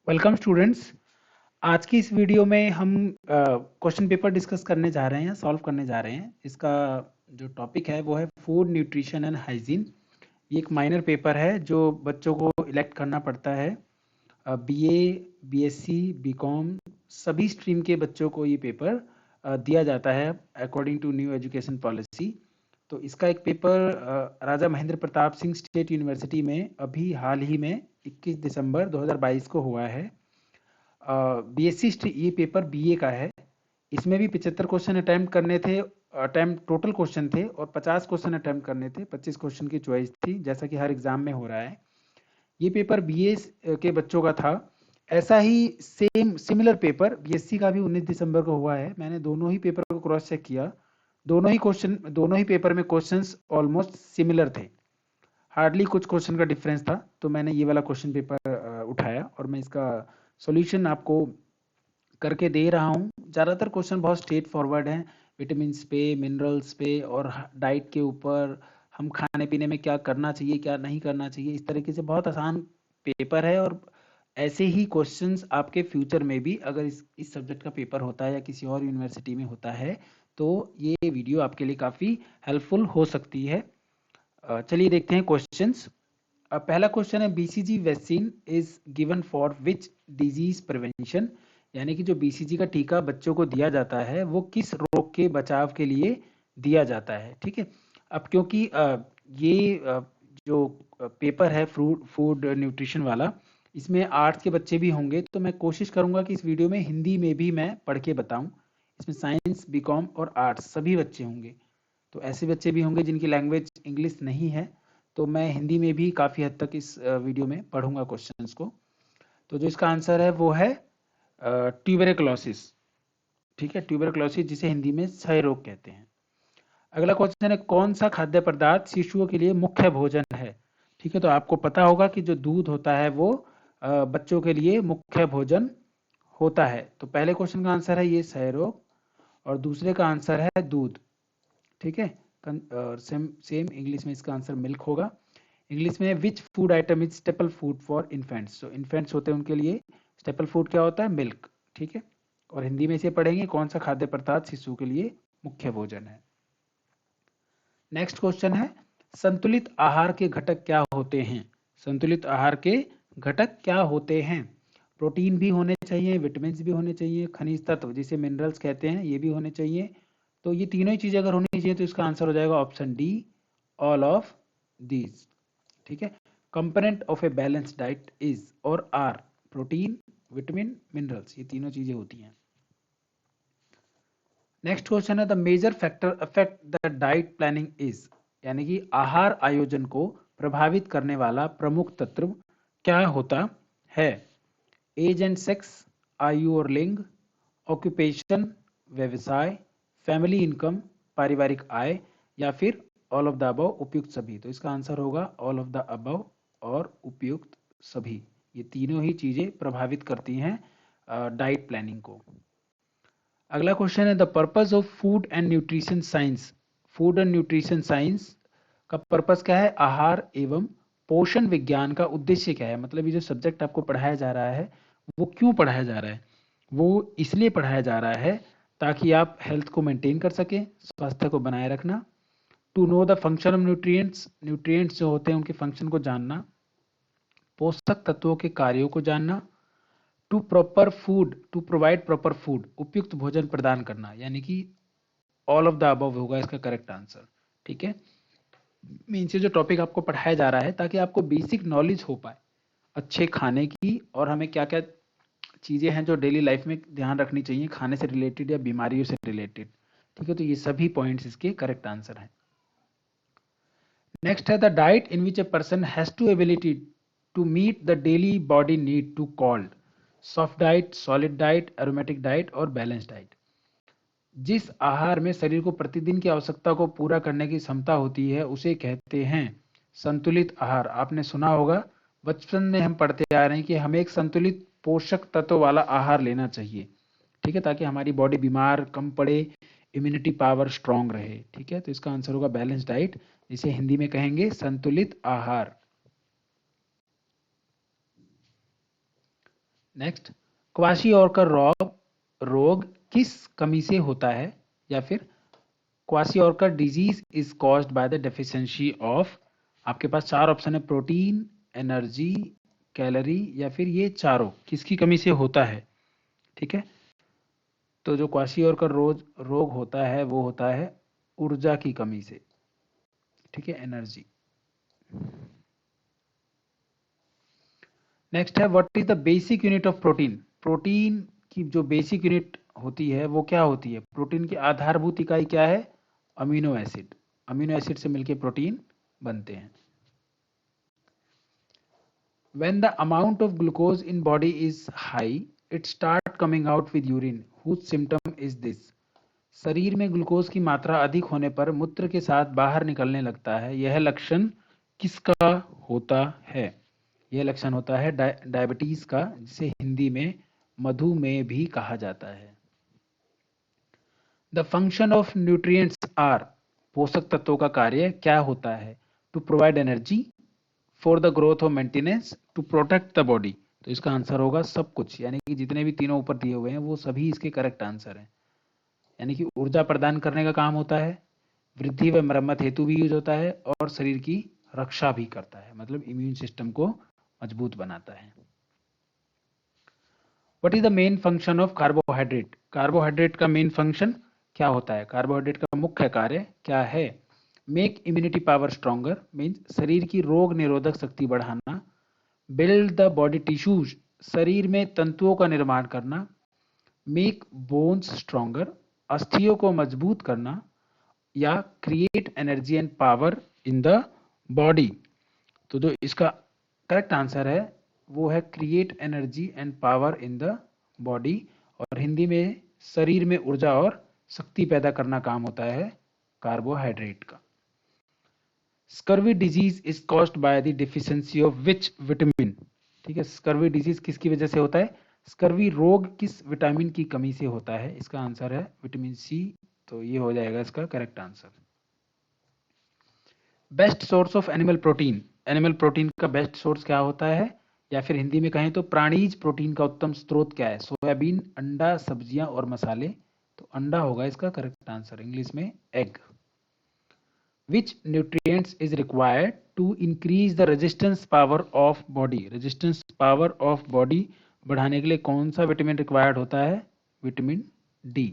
Welcome students. आज की इस वीडियो में हम क्वेश्चन पेपर डिस्कस करने जा रहे हैं, सॉल्व करने जा रहे हैं। इसका जो टॉपिक है वो है फूड न्यूट्रिशन एंड हाइजीन। ये एक माइनर पेपर है जो बच्चों को इलेक्ट करना पड़ता है। बीए, बीएससी, बीकॉम सभी स्ट्रीम के बच्चों को ये पेपर दिया जाता है according to new education policy. तो इसका एक paper Raja Mahendra Pratap Singh state university में अभी हाल ही में 21 दिसंबर 2022 को हुआ है। बीएससी ये पेपर बीए का है। इसमें भी 75 क्वेश्चन अटैम्प्ट करने थे, अटैम्प्ट टोटल क्वेश्चन थे और 50 क्वेश्चन अटैम्प्ट करने थे। 25 क्वेश्चन की चॉइस थी, जैसा कि हर एग्जाम में हो रहा है। ये पेपर बीए के बच्चों का था। ऐसा ही सेम सिमिलर पेपर बीएससी का भी 19 दिसंबर को हुआ है। मैंने दोनों ही पेपर को क्रॉस चेक किया। दोनों ही पेपर में क्वेश्चंस ऑलमोस्ट सिमिलर थे। हार्डली कुछ क्वेश्चन का डिफरेंस था। तो मैंने ये वाला क्वेश्चन पेपर उठाया और मैं इसका सॉल्यूशन आपको करके दे रहा हूँ। ज़्यादातर क्वेश्चन बहुत स्ट्रेट फॉरवर्ड हैं, विटामिन पे, मिनरल्स पे और डाइट के ऊपर, हम खाने पीने में क्या करना चाहिए क्या नहीं करना चाहिए, इस तरीके से बहुत आसान पेपर है। और ऐसे ही क्वेश्चंस आपके फ्यूचर में भी अगर इस सब्जेक्ट का पेपर होता है या किसी और यूनिवर्सिटी में होता है तो ये वीडियो आपके लिए काफ़ी हेल्पफुल हो सकती है। चलिए देखते हैं क्वेश्चंस। पहला क्वेश्चन है BCG vaccine is given for which disease prevention, यानी कि जो बीसीजी का टीका बच्चों को दिया जाता है वो किस रोग के बचाव के लिए दिया जाता है। ठीक है। अब क्योंकि ये जो पेपर है फूड न्यूट्रिशन वाला, इसमें आर्ट्स के बच्चे भी होंगे, तो मैं कोशिश करूंगा कि इस वीडियो में हिंदी में भी मैं पढ़ के बताऊं। इसमें साइंस, बीकॉम और आर्ट्स सभी बच्चे होंगे। तो ऐसे बच्चे भी होंगे जिनकी लैंग्वेज इंग्लिश नहीं है, तो मैं हिंदी में भी काफ़ी हद तक इस वीडियो में पढ़ूंगा क्वेश्चंस को। तो जो इसका आंसर है वो है ट्यूबरक्लोसिस। ठीक है, ट्यूबरक्लोसिस जिसे हिंदी में क्षय रोग कहते हैं। अगला क्वेश्चन है कौन सा खाद्य पदार्थ शिशुओं के लिए मुख्य भोजन है। ठीक है, तो आपको पता होगा कि जो दूध होता है वो बच्चों के लिए मुख्य भोजन होता है। तो पहले क्वेश्चन का आंसर है ये क्षय रोग और दूसरे का आंसर है दूध। ठीक है, और सेम सेम इंग्लिश में इसका आंसर मिल्क होगा। इंग्लिश में which food item is staple food for infants, जो इन्फेंट्स होते हैं उनके लिए स्टेपल फूड क्या होता है, मिल्क। ठीक है, और हिंदी में इसे पढ़ेंगे कौन सा खाद्य पदार्थ शिशु के लिए मुख्य भोजन है। नेक्स्ट क्वेश्चन है संतुलित आहार के घटक क्या होते हैं। संतुलित आहार के घटक क्या होते हैं। प्रोटीन भी होने चाहिए, विटामिन भी होने चाहिए, खनिज तत्व जिसे मिनरल्स कहते हैं ये भी होने चाहिए। तो ये तीनों ही चीजें अगर होनी चाहिए तो इसका आंसर हो जाएगा option D, all of these. ठीक है, component of a balance diet is और आर प्रोटीन, विटामिन, मिनरल्स, ये तीनों चीजें होती हैं। नेक्स्ट क्वेश्चन है the major factor affect the diet planning is, यानी कि आहार आयोजन को प्रभावित करने वाला प्रमुख तत्व क्या होता है। एज एंड सेक्स, आयु और लिंग, ऑक्यूपेशन व्यवसाय, फैमिली इनकम पारिवारिक आय, या फिर ऑल ऑफ द अबव उपयुक्त सभी। तो इसका आंसर होगा ऑल ऑफ द अबव और उपयुक्त सभी। ये तीनों ही चीजें प्रभावित करती हैं डाइट प्लानिंग को। अगला क्वेश्चन है the purpose of food and nutrition science. Food and nutrition science का पर्पस क्या है। आहार एवं पोषण विज्ञान का उद्देश्य क्या है, मतलब ये जो सब्जेक्ट आपको पढ़ाया जा रहा है वो क्यों पढ़ाया जा रहा है। वो इसलिए पढ़ाया जा रहा है ताकि आप हेल्थ को मेंटेन कर सकें, स्वास्थ्य को बनाए रखना। To know the function of nutrients, nutrients जो होते हैं उनके फंक्शन को जानना। पोषक तत्वों के कार्यों को जानना। To proper food, to provide proper food, उपयुक्त भोजन प्रदान करना, यानी कि ऑल ऑफ द अबव होगा इसका करेक्ट आंसर। ठीक है, मीन से जो टॉपिक आपको पढ़ाया जा रहा है ताकि आपको बेसिक नॉलेज हो पाए अच्छे खाने की, और हमें क्या क्या चीजें हैं जो डेली लाइफ में ध्यान रखनी चाहिए खाने से रिलेटेड या बीमारियों से रिलेटेड। ठीक है, तो ये सभी पॉइंट्स इसके करेक्ट आंसर हैं। नेक्स्ट है the diet in which a person has to ability to meet the daily body need to called soft diet, solid diet, aromatic diet और बैलेंस डाइट। जिस आहार में शरीर को प्रतिदिन की आवश्यकता को पूरा करने की क्षमता होती है उसे कहते हैं संतुलित आहार। आपने सुना होगा, बचपन में हम पढ़ते आ रहे हैं कि हमें एक संतुलित पोषक तत्व वाला आहार लेना चाहिए। ठीक है, ताकि हमारी बॉडी बीमार कम पड़े, इम्यूनिटी पावर स्ट्रांग रहे। ठीक है, तो इसका आंसर होगा बैलेंस डाइट, जिसे हिंदी में कहेंगे संतुलित आहार। नेक्स्ट, क्वाशियोरकर रोग किस कमी से होता है, या फिर kwashiorkor disease is caused by the deficiency of, आपके पास चार ऑप्शन है, प्रोटीन, एनर्जी, कैलोरी, या फिर ये चारों किसकी कमी से होता है। ठीक है, तो जो क्वाशियोरकर रोग होता है वो होता है ऊर्जा की कमी से। ठीक है, एनर्जी। नेक्स्ट है, what is the basic unit of protein. Protein की जो बेसिक यूनिट होती है वो क्या होती है, प्रोटीन की आधारभूत इकाई क्या है, अमीनो एसिड। अमीनो एसिड से मिलकर प्रोटीन बनते हैं। When the amount of glucose in body is high, it start coming out with urine. Whose symptom is this? शरीर में ग्लूकोज की मात्रा अधिक होने पर मूत्र के साथ बाहर निकलने लगता है। यह लक्षण किसका होता है? यह लक्षण होता है डायबिटीज का, जिसे हिंदी में मधुमेह भी कहा जाता है। The function of nutrients are, पोषक तत्वों का कार्य क्या होता है? To provide energy, for the growth और maintenance, to protect the body. तो इसका आंसर होगा सब कुछ, यानी कि जितने भी तीनों ऊपर दिए हुए हैं वो सभी इसके करेक्ट आंसर हैं। यानी कि ऊर्जा प्रदान करने का काम होता है, वृद्धि व मरम्मत हेतु भी यूज होता है, और शरीर की रक्षा भी करता है, मतलब इम्यून सिस्टम को मजबूत बनाता है। What is the main function of carbohydrate. Carbohydrate का मेन फंक्शन क्या होता है, कार्बोहाइड्रेट का मुख्य कार्य क्या है? Make immunity power stronger, means शरीर की रोग निरोधक शक्ति बढ़ाना। बिल्ड द बॉडी टिश्यूज, शरीर में तंतुओं का निर्माण करना। मेक बोन्स स्ट्रॉन्गर, अस्थियों को मजबूत करना। या create energy and power in the body. तो जो इसका करेक्ट आंसर है वो है create energy and power in the body, और हिंदी में शरीर में ऊर्जा और शक्ति पैदा करना काम होता है कार्बोहाइड्रेट का। Scurvy disease is caused by the deficiency of which vitamin. ठीक है, स्कर्वी डिजीज किसकी वजह से होता है? स्कर्वी रोग किस विटामिन की कमी से होता है? इसका आंसर है विटामिन सी। तो ये हो जाएगा इसका correct answer. Best source of animal protein. Animal protein का बेस्ट सोर्स क्या होता है, या फिर हिंदी में कहें तो प्राणीज प्रोटीन का उत्तम स्रोत क्या है? सोयाबीन, अंडा, सब्जियां और मसाले। तो अंडा होगा इसका करेक्ट आंसर, इंग्लिश में egg. Which nutrients is required to increase the resistance power of body? Resistance power of body बढ़ाने के लिए कौन सा विटामिन रिक्वायर्ड होता है? Vitamin D.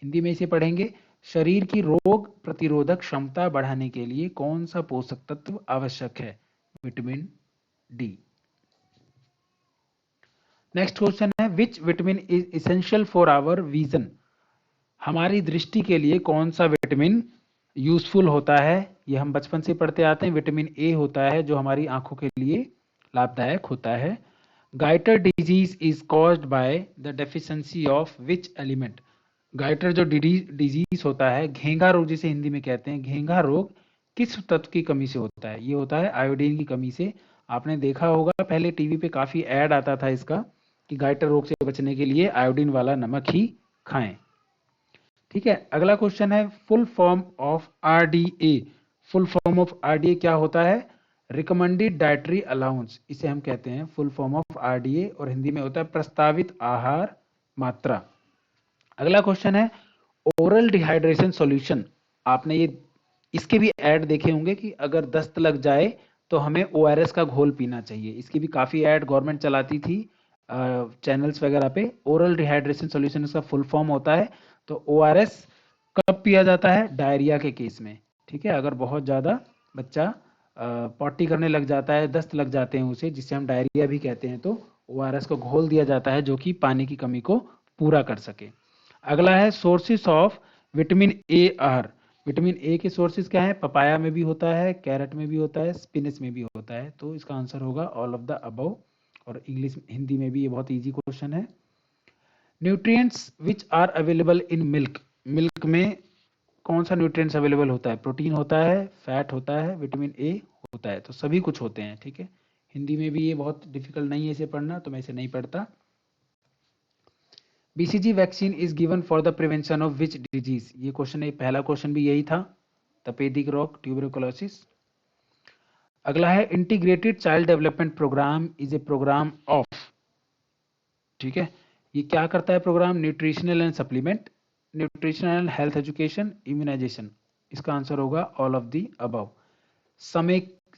हिंदी में इसे पढ़ेंगे, शरीर की रोग प्रतिरोधक क्षमता बढ़ाने के लिए कौन सा पोषक तत्व आवश्यक है? Vitamin D. नेक्स्ट क्वेश्चन है, which vitamin is essential for our vision. हमारी दृष्टि के लिए कौन सा विटामिन यूजफुल होता है? ये हम बचपन से पढ़ते आते हैं। विटामिन ए होता है जो हमारी आंखों के लिए लाभदायक होता है। Goitre disease is caused by the deficiency of which element. Goitre जो डिजीज होता है, घेंघा रोग जिसे हिंदी में कहते हैं, घेंघा रोग किस तत्व की कमी से होता है? ये होता है आयोडीन की कमी से। आपने देखा होगा पहले टीवी पे काफी ऐड आता था इसका, कि गाइटर रोग से बचने के लिए आयोडीन वाला नमक ही खाएं। ठीक है, अगला क्वेश्चन है, full form of RDA. Full form of RDA क्या होता है? रिकमेंडेड डाइटरी अलाउंस, इसे हम कहते हैं फुल फॉर्म ऑफ आरडीए, और हिंदी में होता है प्रस्तावित आहार मात्रा। अगला क्वेश्चन है, ओरल डिहाइड्रेशन सॉल्यूशन। आपने ये इसके भी ऐड देखे होंगे कि अगर दस्त लग जाए तो हमें ओआरएस का घोल पीना चाहिए। इसकी भी काफी ऐड गवर्नमेंट चलाती थी चैनल्स वगैरह पे। ओरल डिहाइड्रेशन सॉल्यूशन इसका फुल फॉर्म होता है। तो ओआरएस कब पिया जाता है? डायरिया के केस में। ठीक है, अगर बहुत ज्यादा बच्चा पॉटी करने लग जाता है, दस्त लग जाते हैं उसे, जिसे हम डायरिया भी कहते हैं, तो ओआरएस को घोल दिया जाता है जो कि पानी की कमी को पूरा कर सके। अगला है, sources of vitamin A R. Vitamin A के सोर्सेज क्या है? पपाया में भी होता है, कैरेट में भी होता है, स्पिनच में भी होता है। तो इसका आंसर होगा ऑल ऑफ द अबव। और इंग्लिश हिंदी में भी ये बहुत इजी क्वेश्चन है। Nutrients which are available in milk. Milk में कौन सा न्यूट्रिएंट्स अवेलेबल होता है? प्रोटीन होता है, फैट होता है, विटामिन ए होता है। तो सभी कुछ होते हैं। ठीक है, हिंदी में भी ये बहुत डिफिकल्ट नहीं है इसे पढ़ना, तो मैं इसे नहीं पढ़ता। BCG vaccine is given for the prevention of which disease. ये क्वेश्चन है, पहला क्वेश्चन भी यही था, तपेदिक रोग, ट्यूबरकुलोसिस। अगला है, integrated child development programme is a programme of. ठीक है। ये क्या करता है programme? Nutritional and supplement, nutritional and health education, immunisation. इसका आंसर होगा ऑल ऑफ दी अबव।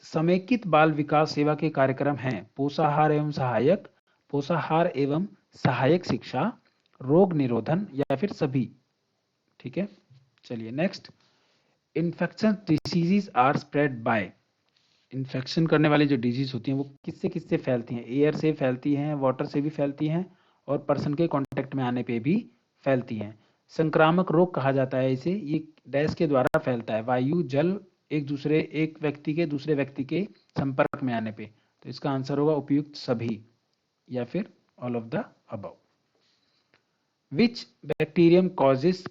समेकित बाल विकास सेवा के कार्यक्रम हैं पोषाहार एवं सहायक, पोषाहार एवं सहायक शिक्षा, रोग निरोधन या फिर सभी। ठीक है, चलिए next. Infection diseases are spread by, infection करने वाली जो डिजीज होती हैं वो किससे किससे फैलती हैं? एयर से फैलती हैं, वाटर से भी फैलती हैं और पर्सन के कांटेक्ट में आने पे भी फैलती हैं। संक्रामक रोग कहा जाता है इसे, ये डैश के द्वारा फैलता है, वायु जल एक व्यक्ति के दूसरे व्यक्ति के संपर्क में आने पे। तो इसका आंसर होगा उपयुक्त सभी या फिर all of the above. Which bacterium causes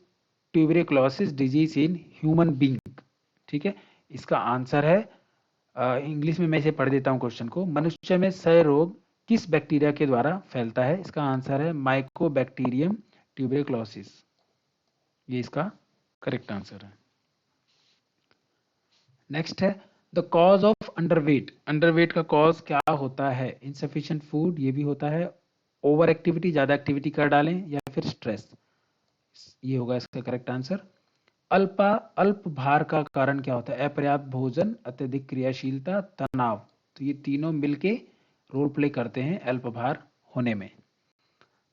tuberculosis disease in human being? ठीक है, इसका आंसर है इंग्लिश में मैं इसे पढ़ देता हूं क्वेश्चन को। मनुष्य में क्षय रोग किस बैक्टीरिया के द्वारा फैलता है? इसका आंसर है माइकोबैक्टीरियम ट्यूबरक्लोसिस, ये इसका करेक्ट आंसर है। नेक्स्ट है the cause of underweight, underweight का कॉज क्या होता है? इनसफिशिएंट फूड, ये भी होता है, ओवर एक्टिविटी, ज्यादा एक्टिविटी कर डालें, या फिर स्ट्रेस, ये होगा इसका करेक्ट आंसर। अल्प भार का कारण क्या होता है? अपर्याप्त भोजन, अत्यधिक क्रियाशीलता, तनाव। तो ये तीनों मिलके रोल प्ले करते हैं अल्प भार होने में।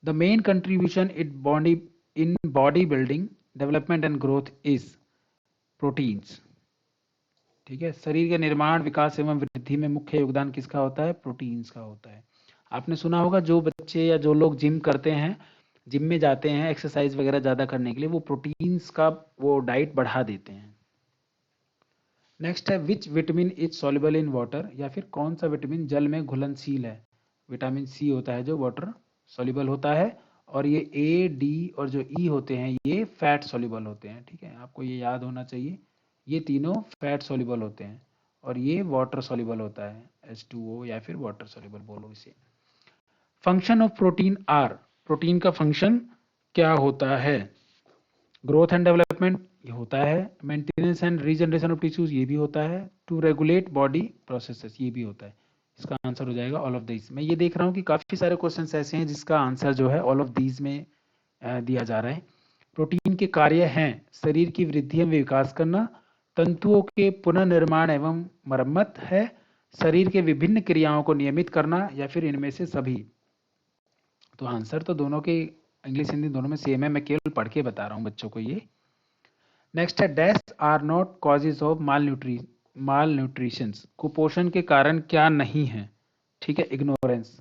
The main contribution in body building development and growth is proteins. ठीक है, शरीर के निर्माण, विकास एवं वृद्धि में मुख्य योगदान किसका होता है? प्रोटीन्स का होता है। आपने सुना होगा जो बच्चे या जो लोग जिम करते हैं, जिम में जाते हैं एक्सरसाइज वगैरह ज्यादा करने के लिए, वो प्रोटीन्स का वो डाइट बढ़ा देते हैं। नेक्स्ट है which vitamin is soluble in water, या फिर कौन सा विटामिन जल में घुलनशील है? विटामिन सी होता है जो वाटर सॉल्युबल होता है, और ये ए, डी और जो ई होते हैं ये फैट सॉल्युबल होते हैं। ठीक है, आपको ये याद होना चाहिए, ये तीनों फैट सॉल्युबल होते हैं और ये वाटर सॉल्युबल होता है, H2O या फिर वाटर सॉल्युबल बोलो इसे। Function of protein are, protein का फंक्शन क्या होता है? ग्रोथ एंड डेवलपमेंट, ये होता है, maintenance and regeneration of tissues, ये भी होता है, टू रेगुलेट बॉडी प्रोसेसेस, ये भी होता है। इसका आंसर हो जाएगा ऑल ऑफ दीज। मैं ये देख रहा हूँ कि काफी सारे क्वेश्चंस ऐसे हैं जिसका आंसर जो है ऑल ऑफ दीज में दिया जा रहा है। प्रोटीन के कार्य हैं शरीर की वृद्धि एवं विकास करना, तंतुओं के पुनर्निर्माण एवं मरम्मत है, शरीर के विभिन्न क्रियाओं को नियमित करना, या फिर इनमें से सभी। तो आंसर तो दोनों के इंग्लिश हिंदी दोनों में सेम है, मैं केवल पढ़ के बता रहा हूं बच्चों को ये। नेक्स्ट है dash are not causes of malnutrition, कुपोषण के कारण क्या नहीं है? ठीक है, ignorance.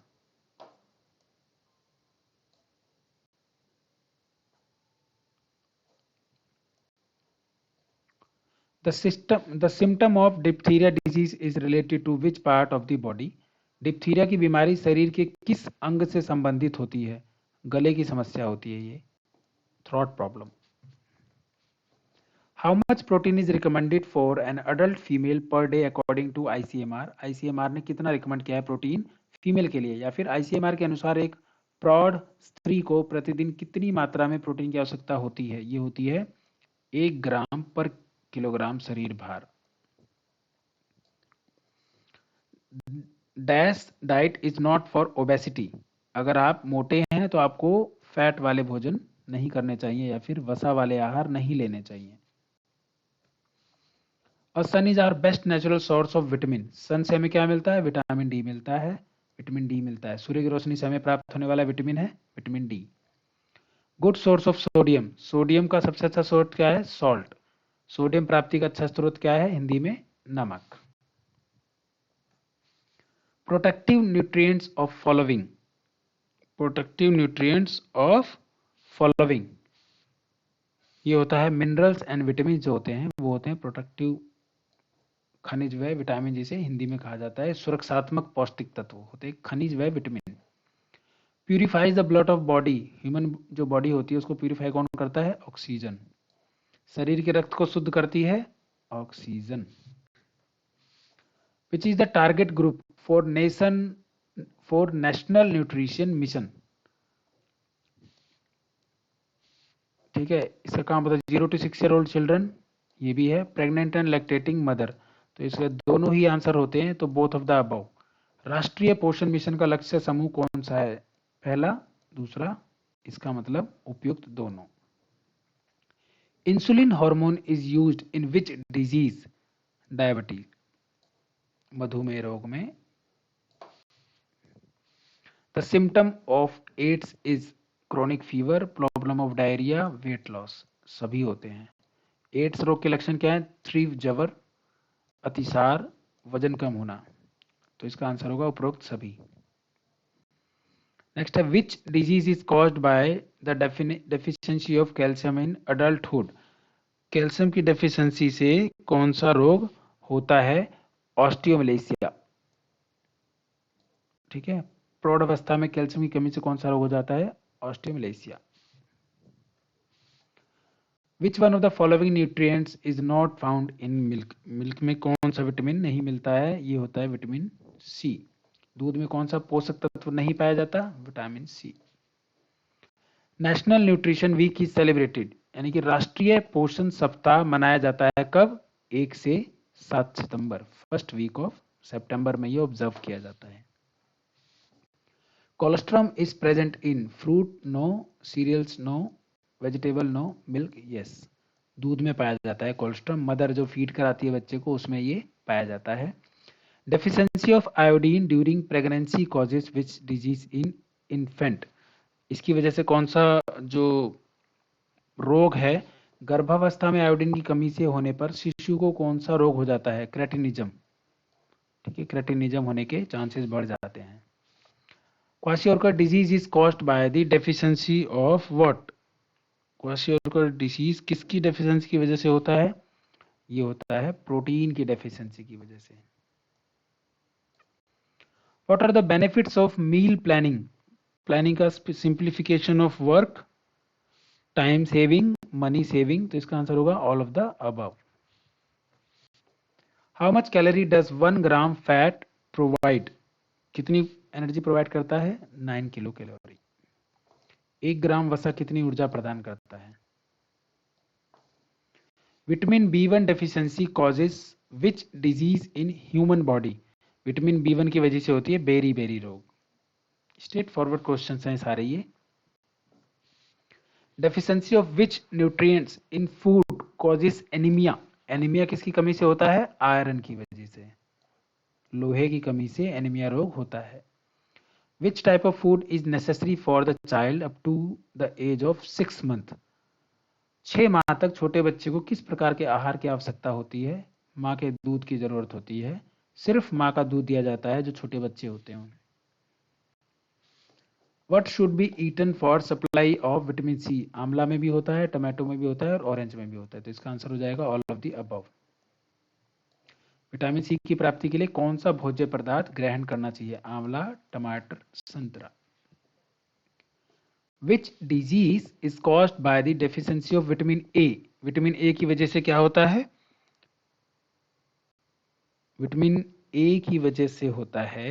The symptom of diphtheria disease is related to which part of the body? Diphtheria की बीमारी शरीर के किस अंग से संबंधित होती है? गले की समस्या होती है ये, throat problem. How much protein is recommended for an adult female per day according to ICMR? ICMR ने कितना रिकमेंड किया है प्रोटीन फीमेल के लिए, या फिर ICMR के अनुसार एक प्रौढ़ स्त्री को प्रतिदिन कितनी मात्रा में प्रोटीन की आवश्यकता होती है? ये होती है 1 ग्राम पर किलोग्राम शरीर भार। Dash diet is not for obesity, अगर आप मोटे हैं तो आपको फैट वाले भोजन नहीं करने चाहिए या फिर वसा वाले आहार नहीं लेने चाहिए। और sun is our best natural source of vitamin, sun से हमें क्या मिलता है? विटामिन डी मिलता है, विटामिन डी मिलता है। सूर्य की रोशनी से हमें प्राप्त होने वाला विटामिन है vitamin D. Good source of sodium, sodium का सबसे अच्छा स्रोत क्या है? सॉल्ट। सोडियम प्राप्ति का अच्छा स्रोत क्या है? हिंदी में नमक। Protective nutrients of following, protective nutrients of following, ये होता है मिनरल्स एंड विटामिन जो होते हैं वो होते हैं प्रोटेक्टिव खनिज व विटामिन, जिसे हिंदी में कहा जाता है सुरक्षात्मक पौष्टिक तत्व होते हैं खनिज व vitamin. Purifies the blood of body, human जो बॉडी होती है उसको प्यूरिफाई कौन करता है? ऑक्सीजन। शरीर के रक्त को शुद्ध करती है oxygen. Which is the target group for national nutrition mission? ठीक है, इसका काम होता है 0 to 6 year old चिल्ड्रन, ये भी है, प्रेग्नेंट एंड लैक्टेटिंग मदर, तो इसके दोनों ही आंसर होते हैं, तो बोथ ऑफ द अबव। राष्ट्रीय पोषण मिशन का लक्ष्य समूह कौन सा है? पहला दूसरा इसका मतलब उपयुक्त दोनों। Insulin hormone is used in which disease? Diabetes, मधुमेह रोग में। The symptom of AIDS is chronic fever, problem of diarrhoea, weight loss. सभी होते हैं। एड्स रोग के लक्षण क्या है? तीव्र ज्वर, अतिसार, वजन कम होना। तो इसका आंसर होगा उपरोक्त सभी। नेक्स्ट है which disease is caused by the deficiency of calcium in adulthood? Calcium की डेफिशिएंसी से कौन सा रोग होता है? ऑस्टियोमलेशिया। ठीक है, प्रौढ़ अवस्था में कैल्शियम की कमी से कौन सा रोग हो जाता है? Osteomalacia. Which one of the following nutrients is not found in milk? Milk में कौन सा विटामिन नहीं मिलता है? ये होता है विटामिन सी। दूध में कौन सा पोषक तत्व नहीं पाया जाता? Vitamin C. National nutrition week is celebrated, यानी कि राष्ट्रीय पोषण सप्ताह मनाया जाता है कब? 1 से 7 सितंबर, फर्स्ट वीक ऑफ सितंबर में ये ऑब्जर्व किया जाता है। Cholesterol is present in fruit? No. Cereals? No. Vegetable? No. Milk? Yes. दूध में पाया जाता है कोलेस्ट्रॉल, मदर जो फीड कराती है बच्चे को उसमें ये पाया जाता है। Deficiency of iodine during pregnancy causes which disease in infant? इसकी वजह से कौन सा जो रोग है, गर्भावस्था में आयोडीन की कमी से होने पर शिशु को कौन सा रोग हो जाता है? क्रेटिनिज्म। ठीक है, क्रेटिनिज्म होने के चांसेस बढ़ जाते हैं। Kwashiorkor disease is caused by the deficiency of what? Kwashiorkor disease किसकी डेफिशिएंसी की वजह से होता है? ये होता है प्रोटीन की डेफिशिएंसी की वजह से। What are the benefits of meal planning? Planning का simplification of work, time saving, money saving. तो इसका आंसर होगा all of the above. How much calorie does 1 gram fat provide? कितनी एनर्जी प्रोवाइड करता है? 9 किलो कैलोरी। 1 ग्राम वसा कितनी ऊर्जा प्रदान करता है? Vitamin B1 deficiency causes which disease in human body? Vitamin B1 की वजह से होती है बेरी बेरी रोग। स्ट्रेट फॉरवर्ड क्वेश्चन हैं सारे ये। Deficiency of which nutrients in food causes anaemia? Anaemia किसकी कमी से होता है? आयरन की वजह से, लोहे की कमी से एनीमिया रोग होता है। Which type of food is necessary for the child up to the age of 6 month? 6 माह तक छोटे बच्चे को किस प्रकार के आहार की आवश्यकता होती है? माँ के दूध की जरूरत होती है। सिर्फ माँ का दूध दिया जाता है जो छोटे बच्चे होते हैं उन्हें। What should be eaten for supply of vitamin C? आंवला में भी होता है, टमाटो में भी होता है और ऑरेंज में भी होता है। तो इसका आंसर हो जाएगा all of the above. Vitamin C की प्राप्ति के लिए कौन सा भोज्य पदार्थ ग्रहण करना चाहिए? आंवला, टमाटर, संतरा। Which disease is caused by the deficiency of vitamin A? Vitamin A की वजह से क्या होता है? विटामिन ए की वजह से होता है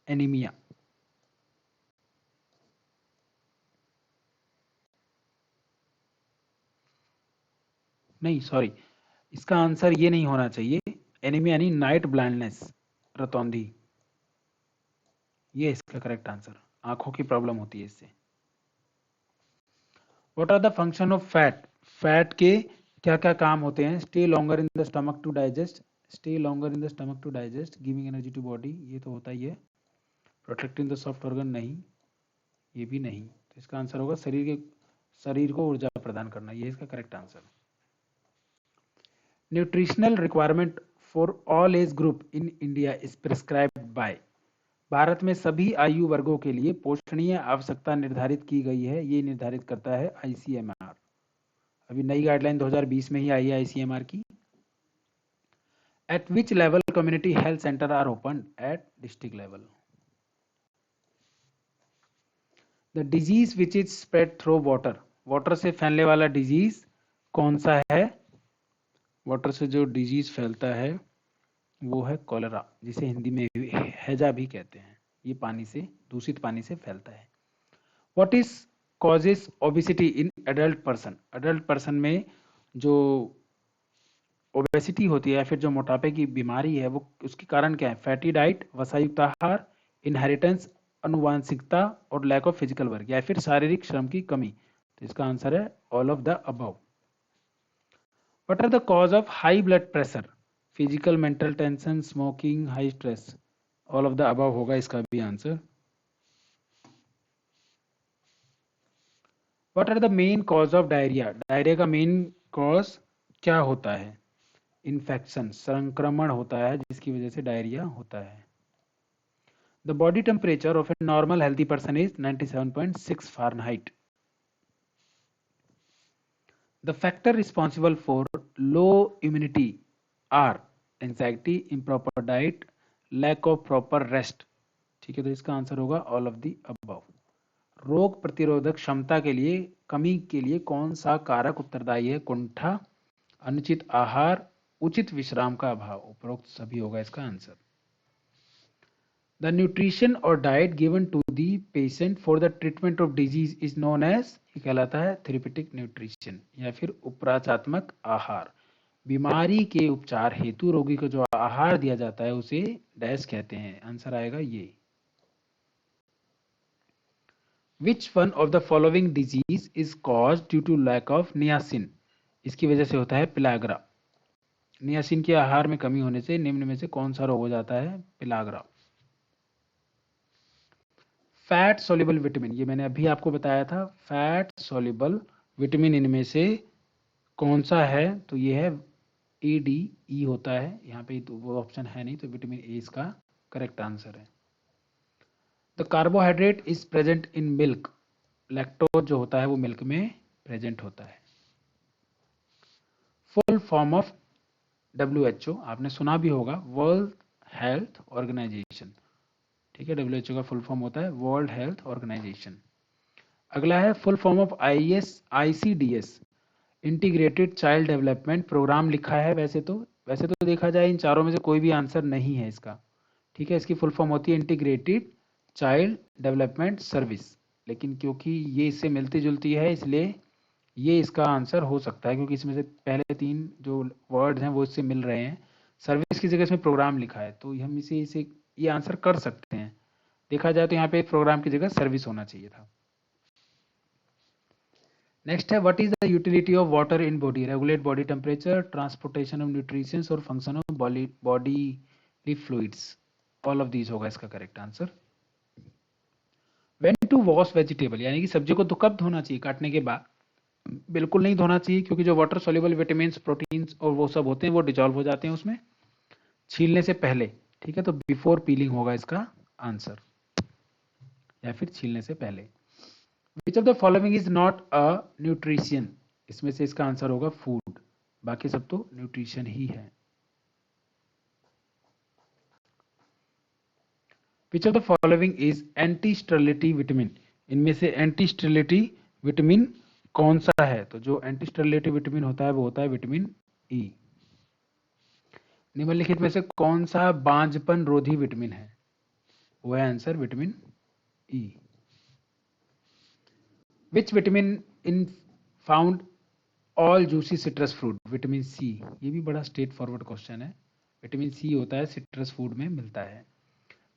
एनीमिया। नहीं सॉरी, इसका आंसर ये नहीं होना चाहिए। एनीमिया यानी नाइट ब्लाइंडनेस, रतौंधी, ये इसका करेक्ट आंसर। आंखों की प्रॉब्लम होती है इससे। What are the function of fat? Fat के क्या क्या काम होते हैं? Stay longer in the stomach to digest, stay longer in the stomach to digest, giving energy to body, ये तो होता ही है। प्रोटेक्टिंग द सॉफ्ट ऑर्गन, नहीं, ये भी नहीं। तो इसका आंसर होगा शरीर को ऊर्जा प्रदान करना, ये इसका correct answer. Nutritional requirement for all age group in India is prescribed bye? Bharat में सभी आयु वर्गों के लिए पोषणीय आवश्यकता निर्धारित की गई है, ये निर्धारित करता है आईसीएमआर। अभी नई गाइडलाइन 2020 में ही आई है आईसीएमआर की। At which level community health centre are open? At district level. The disease which is spread through water? Water से फैलने वाला डिजीज कौन सा है? वाटर से जो डिजीज फैलता है वो है कॉलेरा, जिसे हिंदी में हैजा भी कहते हैं। ये पानी से, दूषित पानी से फैलता है। What is causes obesity in adult person? Adult person में जो ओबेसिटी होती है या फिर जो मोटापे की बीमारी है वो उसके कारण क्या है? फैटी डाइट, वसायुक्त आहार, इनहेरिटेंस, अनुवांशिकता और लैक ऑफ फिजिकल वर्क, या फिर शारीरिक श्रम की कमी। तो इसका आंसर है all of the above. What are the cause of high blood pressure? Physical, mental tension, smoking, high stress. All of the above होगा इसका भी answer. What are the main cause of diarrhoea? Diarrhoea का main cause क्या होता है? Infection, संक्रमण होता है जिसकी वजह से डायरिया होता है। The body temperature of a normal healthy person is 97.6 Fahrenheit. The factor responsible for low immunity are anxiety, improper diet, lack of proper rest. ठीक है, तो इसका आंसर होगा ऑल ऑफ द अबव। रोग प्रतिरोधक क्षमता के लिए कमी के लिए कौन सा कारक उत्तरदायी है? कुंठा, अनुचित आहार, उचित विश्राम का अभाव। उपरोक्त सभी होगा इसका आंसर। द न्यूट्रिशन और diet given to the patient for the treatment of disease is known as, ये कहलाता है थेरेपेटिक न्यूट्रिशन या फिर उपचारात्मक आहार। बीमारी के उपचार हेतु रोगी को जो आहार दिया जाता है उसे डैश कहते हैं। आंसर आएगा ये। Which one of the following disease is caused due to lack of niacin? इसकी वजह से होता है पिलाग्रा। नियासिन के आहार में कमी होने से निम्न में से कौन सा रोग हो जाता है? पिलाग्रा। फैट सोल्यूबल विटामिन, ये मैंने अभी आपको बताया था। फैट सोल्यूबल विटामिन इनमें से कौन सा है? तो ये है ए, डी, ई होता है। यहाँ पे तो वो ऑप्शन है नहीं, तो विटामिन ए इसका करेक्ट आंसर है। The carbohydrate is present in milk, lactose जो होता है वो मिल्क में प्रेजेंट होता है। फुल फॉर्म ऑफ WHO, आपने सुना भी होगा, वर्ल्ड हेल्थ ऑर्गेनाइजेशन। ठीक है, WHO का फुल फॉर्म होता है वर्ल्ड हेल्थ ऑर्गेनाइजेशन। अगला है full form of ICDS, integrated child development programme लिखा है। वैसे तो देखा जाए इन चारों में से कोई भी आंसर नहीं है इसका। ठीक है, इसकी फुल फॉर्म होती है इंटीग्रेटेड चाइल्ड डेवलपमेंट सर्विस, लेकिन क्योंकि ये इससे मिलती जुलती है इसलिए ये इसका आंसर हो सकता है, क्योंकि इसमें से पहले 3 जो वर्ड्स हैं वो इससे मिल रहे हैं। सर्विस की जगह इसमें प्रोग्राम लिखा है, तो हम इसे ये आंसर कर सकते हैं। देखा जाए तो यहाँ पे प्रोग्राम की जगह सर्विस होना चाहिए था। नेक्स्ट है what is the utility of water in body? Regulate body temperature, transportation of nutritions और function of body fluids. All of these होगा इसका correct answer. When to wash vegetable, यानी कि सब्जी को तो कब धोना चाहिए? काटने के बाद? बिल्कुल नहीं धोना चाहिए, क्योंकि जो वाटर सोल्यूबल विटामिन, प्रोटीन्स और वो सब होते हैं वो डिजॉल्व हो जाते हैं उसमें छीलने से पहले। ठीक है, तो बिफोर पीलिंग होगा इसका आंसर, या फिर छीलने से पहले। Which of the following is not a nutrition? इसमें से इसका आंसर होगा फूड, बाकी सब तो न्यूट्रिशन ही है। Which of the following is anti sterility vitamin? इनमें से एंटी स्टेरिलिटी विटामिन कौन सा है? तो जो एंटी स्टेरिलिटी विटामिन होता है वो होता है विटामिन ई। निम्नलिखित में से कौन सा बांझपन रोधी विटामिन है? वो है answer vitamin E. Which vitamin in found all juicy citrus fruit? Vitamin C. ये भी बड़ा स्ट्रेट फॉरवर्ड क्वेश्चन है। विटामिन सी होता है सिट्रस फूड में मिलता है।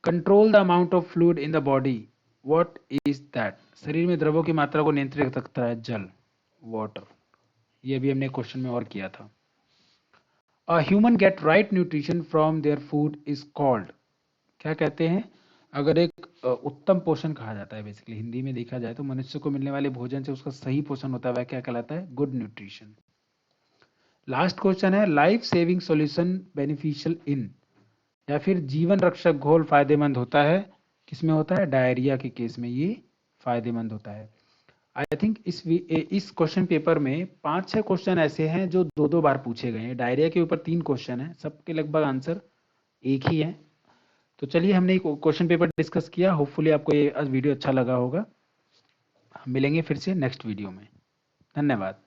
Control the amount of fluid in the body, what is that? शरीर में द्रवों की मात्रा को नियंत्रित रखता है जल, वाटर। ये भी हमने क्वेश्चन में और किया था। A human get right nutrition from their food is called, क्या कहते हैं? अगर एक उत्तम पोषण कहा जाता है, बेसिकली हिंदी में देखा जाए तो मनुष्य को मिलने वाले भोजन से उसका सही पोषण होता है, वह क्या कहलाता है? Good nutrition. लास्ट क्वेश्चन है life saving solution beneficial in, या फिर जीवन रक्षक घोल फायदेमंद होता है, किसमें होता है? डायरिया के केस में ये फायदेमंद होता है। आई थिंक इस क्वेश्चन पेपर में 5-6 क्वेश्चन ऐसे हैं जो 2-2 बार पूछे गए हैं। डायरिया के ऊपर 3 क्वेश्चन हैं, सबके लगभग आंसर एक ही है। तो चलिए, हमने एक क्वेश्चन पेपर डिस्कस किया। होपफुली आपको ये वीडियो अच्छा लगा होगा। हम मिलेंगे फिर से नेक्स्ट वीडियो में। धन्यवाद।